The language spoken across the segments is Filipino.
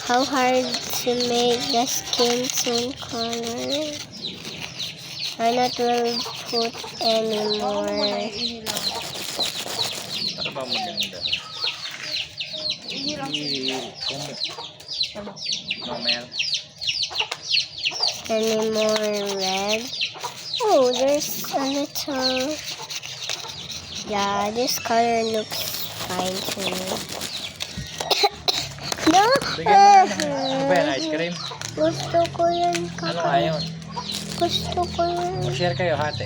How hard to make the skin tone color? Why not will put anymore? Ano ba maganda? Nomel. Any more red? Oh, there's a little. Yeah, this color looks fine to me. No! Ano ba yan? Ice cream? Gusto ko yan. Ano nga yun? Gusto ko yan. Mag-share kayo, hati.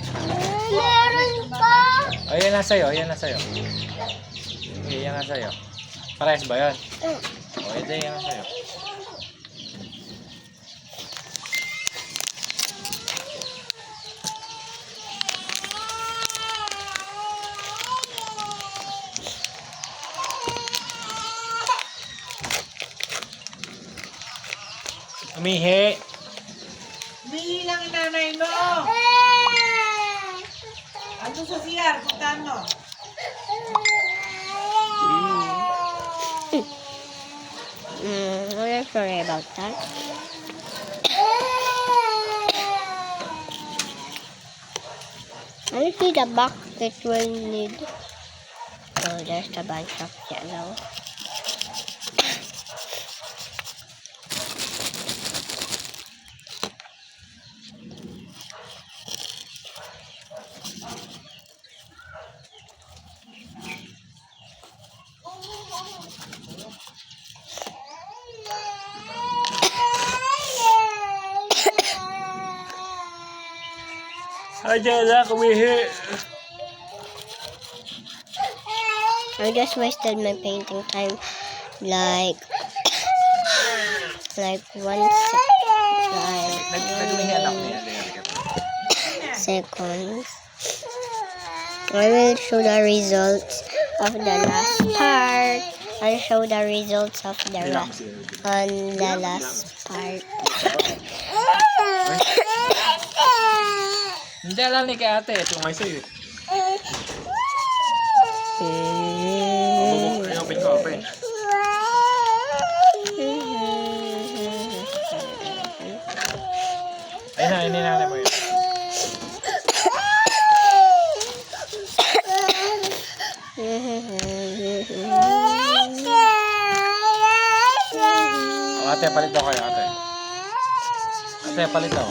Meron pa! O, yan na sa'yo. Yan na sa'yo. Okay, yan na sa'yo. Parehas ba yan? O, ito yan na sa'yo. Umihi. Umihi lang yung nanay mo. Ano sa CR? Puntahan mo. I'm not sorry about that. I see the box that we need. Oh, there's a bunch of yellow. Ayan na, umihi. I just wasted my painting time like 1 seconds. I will show the results of the last part. I'll show the results of the last part. Hindi alam ni kay ate. Ito nga sa'yo. Open ko, open. Ayun na, ininanay mo yun. O, ate, palit daw kayo, ate. Ate, palit daw.